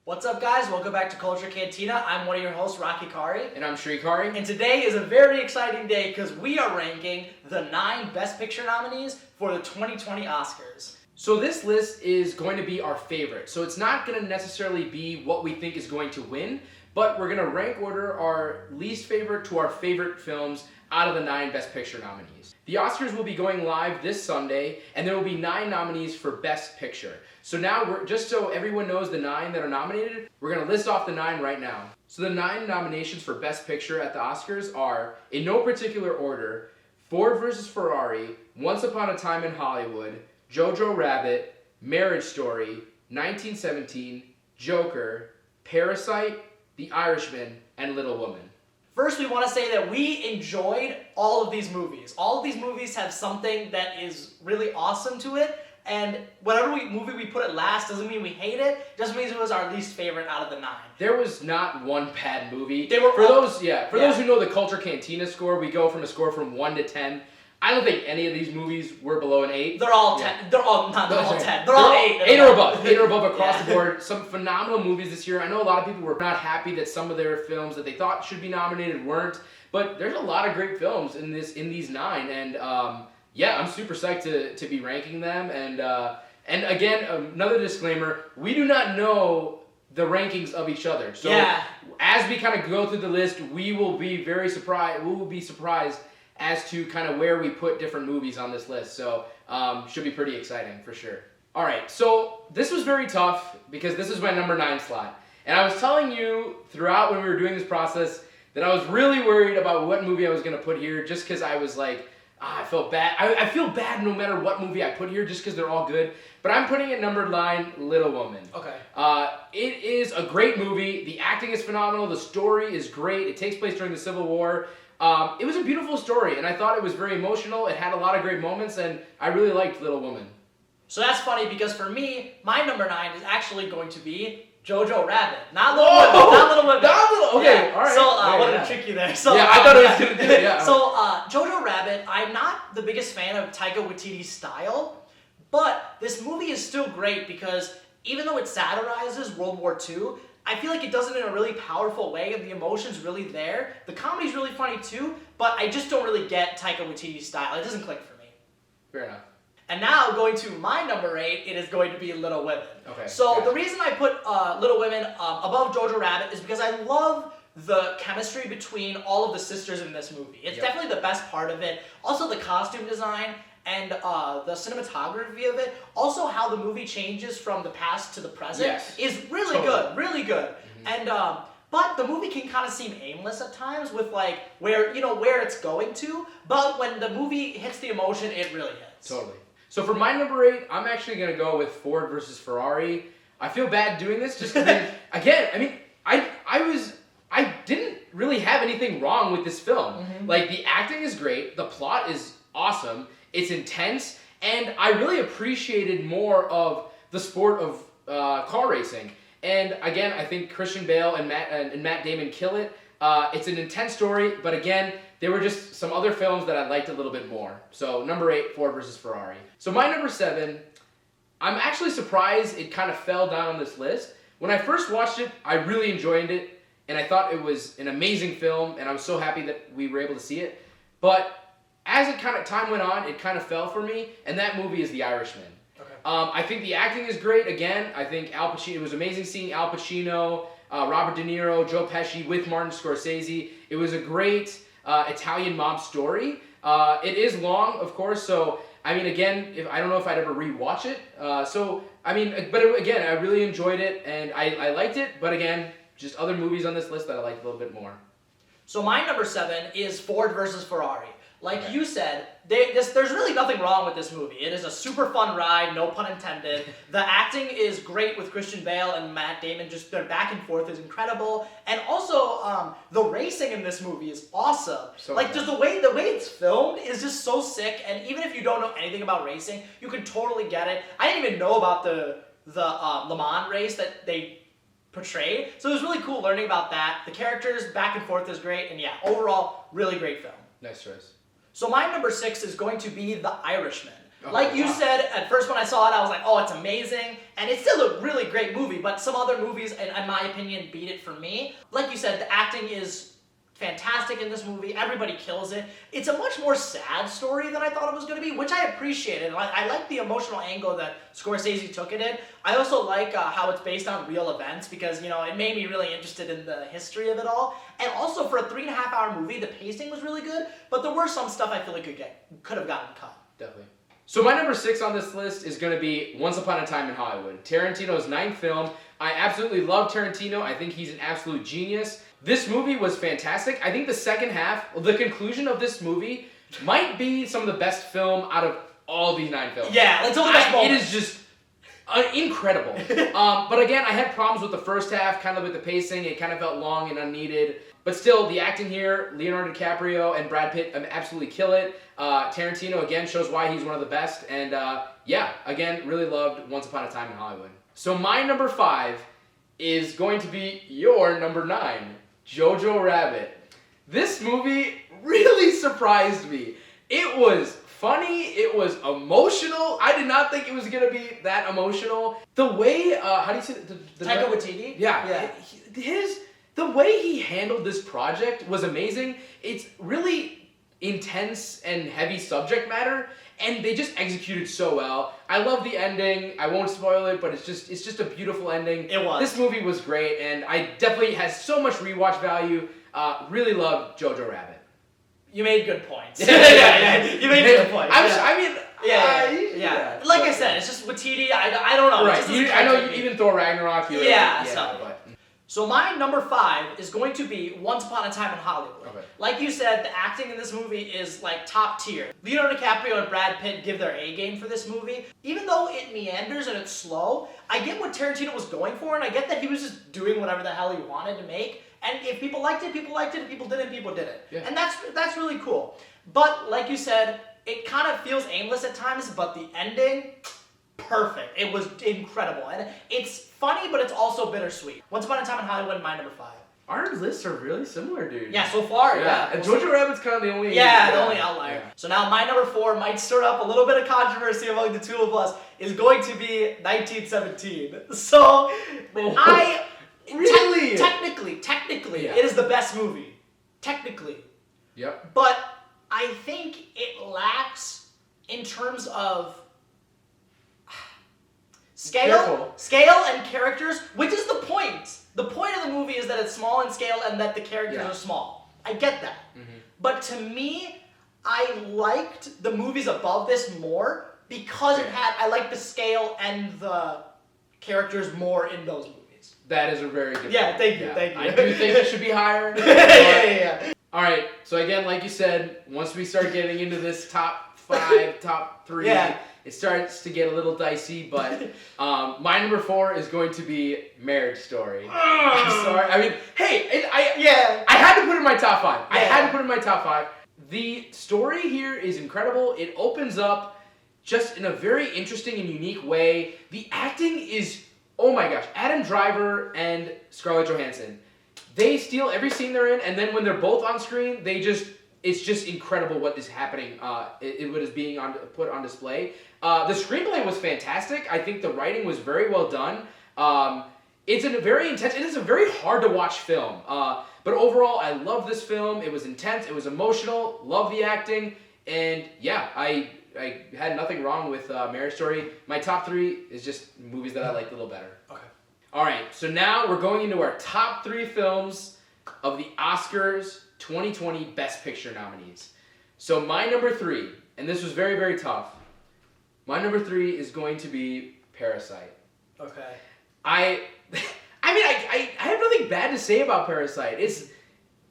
What's up, guys? Welcome back to Culture Cantina. I'm one of your hosts, Rocky Kari. And I'm Shrikari. And today is a very exciting day because we are ranking the 9 Best Picture nominees for the 2020 Oscars. So this list is going to be our favorite. So it's not going to necessarily be what we think is going to win, but we're going to rank order our least favorite to our favorite films out of the 9 Best Picture nominees. The Oscars will be going live this Sunday, and there will be 9 nominees for Best Picture. So now, just so everyone knows the 9 that are nominated, we're going to list off the 9 right now. So the 9 nominations for Best Picture at the Oscars are, in no particular order, Ford vs. Ferrari, Once Upon a Time in Hollywood, Jojo Rabbit, Marriage Story, 1917, Joker, Parasite, The Irishman, and Little Woman. First, we want to say that we enjoyed all of these movies. All of these movies have something that is really awesome to it, and whatever movie we put it last doesn't mean we hate it, just means it was our least favorite out of the 9. There was not one bad movie. They were those who know the Culture Cantina score, we go from a score from 1 to 10. I don't think any of these movies were below an 8. They're all 10. Yeah. They're all 10. They're all 8. 8 or above. 8 or above across the board. Some phenomenal movies this year. I know a lot of people were not happy that some of their films that they thought should be nominated weren't, but there's a lot of great films in these 9, and I'm super psyched to be ranking them. And again, another disclaimer: we do not know the rankings of each other. So as we kind of go through the list, we will be very surprised. We will be surprised as to kind of where we put different movies on this list. So should be pretty exciting for sure. All right, so this was very tough because this is my number 9 slot. And I was telling you throughout when we were doing this process that I was really worried about what movie I was going to put here, just because I was like, I felt bad. I feel bad no matter what movie I put here, just because they're all good. But I'm putting at number 9, Little Woman. Okay. It is a great movie. The acting is phenomenal. The story is great. It takes place during the Civil War. It was a beautiful story, and I thought it was very emotional. It had a lot of great moments, and I really liked Little Woman. So that's funny, because for me, my number 9 is actually going to be Jojo Rabbit. Not Little Women. Not Little Women. Not Little. Okay, yeah. all right. So I wanted to trick you there. So, I thought it was going to do it. Yeah. So Jojo Rabbit, I'm not the biggest fan of Taika Waititi's style, but this movie is still great because even though it satirizes World War II, I feel like it does it in a really powerful way, and the emotion's really there. The comedy's really funny too, but I just don't really get Taika Waititi's style. It doesn't click for me. Fair enough. And now, going to my number 8, it is going to be Little Women. Okay. So the reason I put Little Women above Jojo Rabbit is because I love the chemistry between all of the sisters in this movie. It's definitely the best part of it. Also, the costume design and the cinematography of it. Also, how the movie changes from the past to the present is really good. Really good. Mm-hmm. And but the movie can kind of seem aimless at times with like where it's going to. But when the movie hits the emotion, it really hits. Totally. So for my number 8, I'm actually going to go with Ford versus Ferrari. I feel bad doing this just because, again, I mean, I didn't really have anything wrong with this film. Mm-hmm. Like, the acting is great, the plot is awesome, it's intense, and I really appreciated more of the sport of car racing. And again, I think Christian Bale and Matt Damon kill it. It's an intense story, but again, there were just some other films that I liked a little bit more. So number 8, Ford versus Ferrari. So my number 7, I'm actually surprised it kind of fell down on this list. When I first watched it, I really enjoyed it, and I thought it was an amazing film, and I was so happy that we were able to see it. But as time went on, it kind of fell for me, and that movie is The Irishman. Okay. I think the acting is great. Again, I think Al Pacino. It was amazing seeing Al Pacino, Robert De Niro, Joe Pesci with Martin Scorsese. It was a great Italian mob story. It is long, of course, so I mean, again, I don't know if I'd ever rewatch it. Again, I really enjoyed it, and I liked it, but again, just other movies on this list that I liked a little bit more. So my number 7 is Ford versus Ferrari. Like you said, there's really nothing wrong with this movie. It is a super fun ride, no pun intended. The acting is great with Christian Bale and Matt Damon. Just their back and forth is incredible. And also, the racing in this movie is awesome. Just the way it's filmed is just so sick. And even if you don't know anything about racing, you can totally get it. I didn't even know about the Le Mans race that they portrayed. So it was really cool learning about that. The characters back and forth is great. And yeah, overall, really great film. Nice choice. So my number 6 is going to be The Irishman. Like you said, at first when I saw it, I was like, oh, it's amazing. And it's still a really great movie, but some other movies, in my opinion, beat it for me. Like you said, the acting is fantastic in this movie. Everybody kills it. It's a much more sad story than I thought it was going to be, which I appreciated. I like the emotional angle that Scorsese took it in. I also like how it's based on real events because, you know, it made me really interested in the history of it all. And also for a 3.5-hour movie, the pacing was really good, but there were some stuff I feel like could have gotten cut. Definitely. So my number 6 on this list is going to be Once Upon a Time in Hollywood, Tarantino's 9th film. I absolutely love Tarantino. I think he's an absolute genius. This movie was fantastic. I think the second half, the conclusion of this movie, might be some of the best film out of all these 9 films. Yeah, it's all the best moments. It is just incredible. But again, I had problems with the first half, kind of with the pacing. It kind of felt long and unneeded. But still, the acting here, Leonardo DiCaprio and Brad Pitt absolutely kill it. Tarantino, again, shows why he's one of the best. And yeah, again, really loved Once Upon a Time in Hollywood. So my number 5 is going to be your number 9, Jojo Rabbit. This movie really surprised me. It was funny, it was emotional. I did not think it was going to be that emotional. The way, how do you say the Taika Waititi? Yeah. The way he handled this project was amazing. It's really intense and heavy subject matter, and they just executed so well. I love the ending. I won't spoil it, but it's just a beautiful ending. It was. This movie was great, and I definitely has so much rewatch value. Really love Jojo Rabbit. You made good points. Yeah. You made good points. Yeah. Like I said, it's just Waititi. I don't know. Right. I know you even Thor Ragnarok. So my number 5 is going to be Once Upon a Time in Hollywood. Okay. Like you said, the acting in this movie is like top tier. Leonardo DiCaprio and Brad Pitt give their A game for this movie. Even though it meanders and it's slow, I get what Tarantino was going for, and I get that he was just doing whatever the hell he wanted to make. And if people liked it, people liked it. If people didn't, people didn't. Yeah. And that's really cool. But like you said, it kind of feels aimless at times, but the ending, perfect. It was incredible. And it's funny, but it's also bittersweet. Once Upon a Time in Hollywood, my number 5. Our lists are really similar, dude. Yeah, so far, yeah. And Jojo Rabbit's kind of the only... the only outlier. Yeah. So now my number 4 might stir up a little bit of controversy among the two of us, is going to be 1917. So, Really? Technically, it is the best movie. Technically. Yep. But I think it lacks in terms of scale and characters, which is the point. The point of the movie is that it's small in scale and that the characters are small. I get that. Mm-hmm. But to me, I liked the movies above this more because I liked the scale and the characters more in those movies. That is a very good point. Thank you. I do think it should be higher. Yeah. All right, so again, like you said, once we start getting into this top 5, top 3, it starts to get a little dicey, but my number 4 is going to be Marriage Story. I'm sorry. I mean, hey, I had to put it in my top 5. I had to put it in my top 5. The story here is incredible. It opens up just in a very interesting and unique way. The acting is, oh my gosh, Adam Driver and Scarlett Johansson. They steal every scene they're in, and then when they're both on screen, it's just incredible what is happening, what is being put on display. The screenplay was fantastic. I think the writing was very well done. It's a very intense, it is a very hard to watch film. But overall, I love this film. It was intense, it was emotional, love the acting, and yeah, I had nothing wrong with Marriage Story. My top 3 is just movies that I liked a little better. Okay. All right, so now we're going into our top 3 films of the Oscars 2020 Best Picture nominees. So my number 3, and this was very, very tough. My number 3 is going to be Parasite. Okay. I have nothing bad to say about Parasite.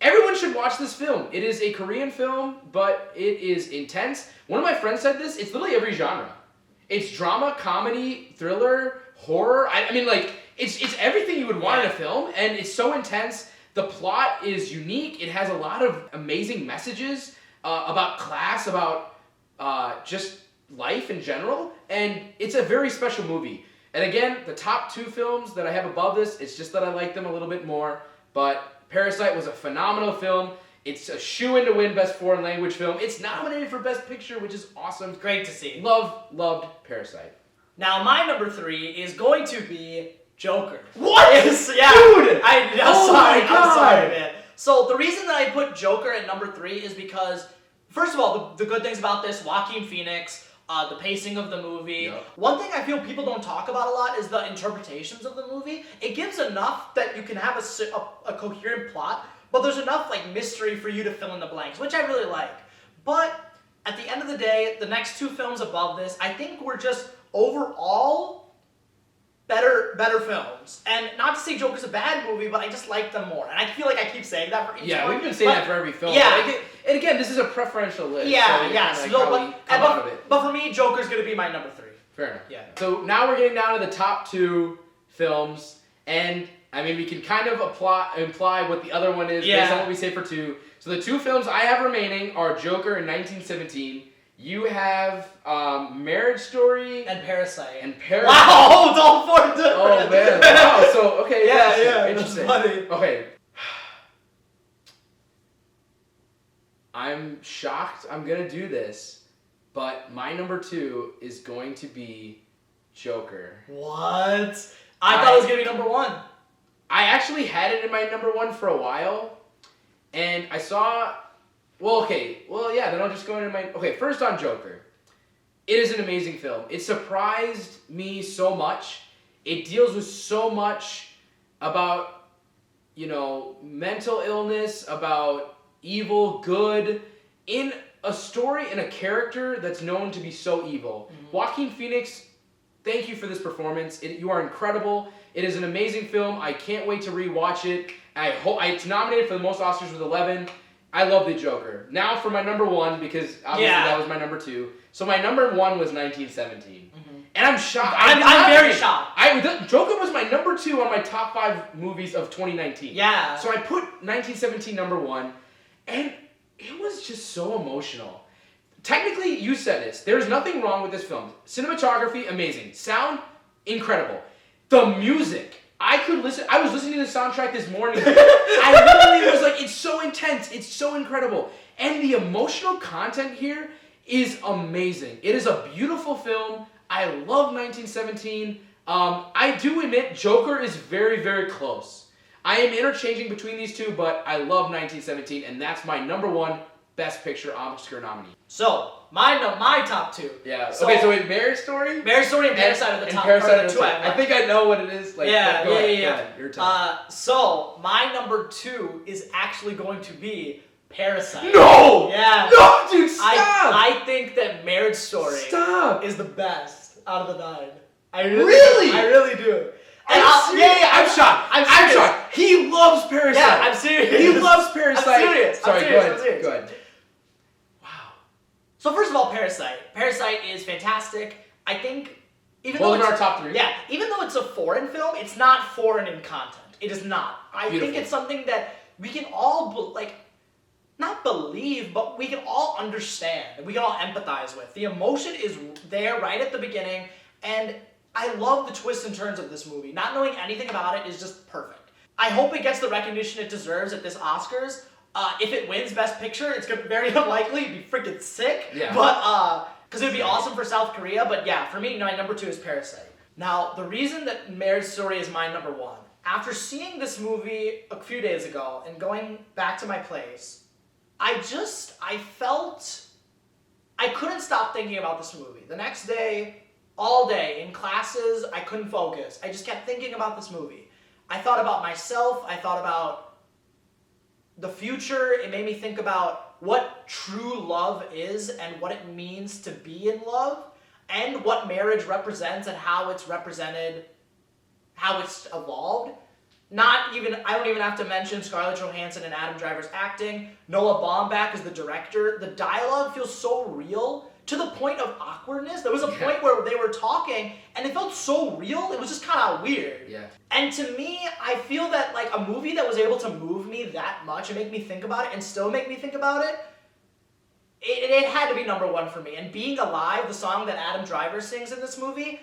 Everyone should watch this film. It is a Korean film, but it is intense. One of my friends said this, it's literally every genre. It's drama, comedy, thriller, horror. It's everything you would want in a film, and it's so intense. The plot is unique. It has a lot of amazing messages about class, about just life in general, and it's a very special movie. And again, the top 2 films that I have above this, it's just that I like them a little bit more, but Parasite was a phenomenal film. It's a shoo-in to win Best Foreign Language Film. It's nominated for Best Picture, which is awesome. Great to see. Loved Parasite. Now, my number 3 is going to be Joker. What? Yes, yeah. Dude! I'm sorry, man. So the reason that I put Joker at number 3 is because, first of all, the good things about this, Joaquin Phoenix, the pacing of the movie. Yep. One thing I feel people don't talk about a lot is the interpretations of the movie. It gives enough that you can have a coherent plot, but there's enough like mystery for you to fill in the blanks, which I really like. But at the end of the day, the next 2 films above this, I think were just overall better films. And not to say Joker's a bad movie, but I just like them more. And I feel like I keep saying that for each one. Yeah, we've been saying that for every film. Yeah. And again, this is a preferential list. Yeah, so but for me, Joker's gonna be my number 3. Fair enough. Yeah. So now we're getting down to the top 2 films, and I mean we can kind of imply what the other one is based on what we say for 2. So the 2 films I have remaining are Joker and 1917. You have Marriage Story and Parasite. Wow, don't forget it. Oh man! Wow. So okay. Interesting. That's funny. Okay. I'm shocked I'm gonna do this, but my number 2 is going to be Joker. What? I thought it was gonna be number 1. I actually had it in my number 1 for a while, and I saw. Then I'll just go into my. Okay, first on Joker. It is an amazing film. It surprised me so much. It deals with so much about, mental illness, about evil, good, in a story and a character that's known to be so evil. Mm-hmm. Joaquin Phoenix, thank you for this performance. You are incredible. It is an amazing film. I can't wait to rewatch it. I hope it's nominated for the most Oscars with 11. I love the Joker. Now for my number 1, because obviously that was my number 2. So my number 1 was 1917. Mm-hmm. And I'm shocked. I'm very shocked. Joker was my number 2 on my top 5 movies of 2019. Yeah. So I put 1917 number 1, and it was just so emotional. Technically, you said this. There's nothing wrong with this film. Cinematography, amazing. Sound, incredible. The music. I was listening to the soundtrack this morning. I literally was like, it's so intense. It's so incredible. And the emotional content here is amazing. It is a beautiful film. I love 1917. I do admit Joker is very, very close. I am interchanging between these 2, but I love 1917, and that's my number 1 Best Picture Oscar nominee. So, my top 2. Yeah. So wait, Marriage Story? Marriage Story and Parasite are the top. I think I know what it is. Go ahead. Your turn. So, my number 2 is actually going to be Parasite. No! Yeah. No, dude, stop! I think that Marriage Story is the best out of the 9. I really do. I'm shocked. I'm shocked. He loves Parasite. Yeah, I'm serious. He loves Parasite. I'm serious. Sorry, I'm serious. Go ahead. Wow. So first of all, Parasite. Parasite is fantastic. I think even though it's our top 3. Yeah, even though it's a foreign film, it's not foreign in content. It is not. I think it's something that we can all not believe, but we can all understand and we can all empathize with. The emotion is there right at the beginning, and I love the twists and turns of this movie. Not knowing anything about it is just perfect. I hope it gets the recognition it deserves at this Oscars. If it wins Best Picture, it's very unlikely. It'd be freaking sick. Yeah. But, because it would be awesome for South Korea. But yeah, for me, my number 2 is Parasite. Now, the reason that Marriage Story is my number 1, after seeing this movie a few days ago and going back to my place, I felt I couldn't stop thinking about this movie. The next day, all day, in classes, I couldn't focus. I just kept thinking about this movie. I thought about myself. I thought about the future. It made me think about what true love is and what it means to be in love and what marriage represents and how it's represented, how it's evolved. I don't even have to mention Scarlett Johansson and Adam Driver's acting. Noah Baumbach is the director. The dialogue feels so real to the point of awkwardness. There was a point where they were talking and it felt so real, it was just kind of weird. Yeah. And to me, I feel that like a movie that was able to move me that much and make me think about it and still make me think about it, it had to be number 1 for me. And Being Alive, the song that Adam Driver sings in this movie,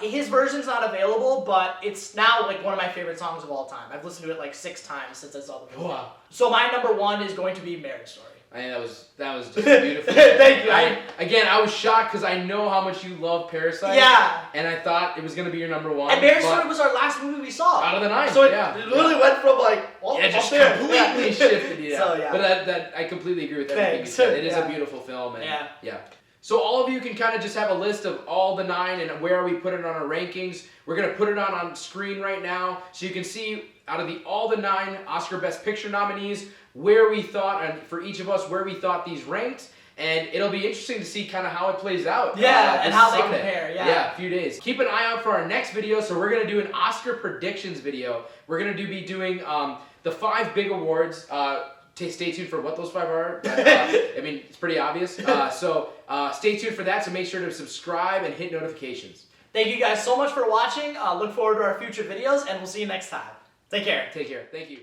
His version's not available, but it's now like one of my favorite songs of all time. I've listened to it like 6 times since I saw the movie. Wow. So my number 1 is going to be Marriage Story. I think that was just beautiful. Thank you. I was shocked because I know how much you love Parasite. Yeah. And I thought it was gonna be your number 1. And Marriage Story was our last movie we saw. Out of the 9. So it literally went from like just up there. completely shifted. Yeah. So, yeah. But that I completely agree with everything you said. It is a beautiful film. And yeah. So all of you can kind of just have a list of all the 9 and where we put it on our rankings. We're gonna put it on screen right now, so you can see out of all the 9 Oscar Best Picture nominees where we thought, and for each of us, where we thought these ranked. And it'll be interesting to see kind of how it plays out. Yeah, and how Sunday. they compare. Yeah, a few days. Keep an eye out for our next video. So we're gonna do an Oscar predictions video. We're gonna be doing the 5 big awards. Stay tuned for what those 5 are. I mean, it's pretty obvious. So stay tuned for that. So make sure to subscribe and hit notifications. Thank you guys so much for watching. Look forward to our future videos, and we'll see you next time. Take care. Take care. Thank you.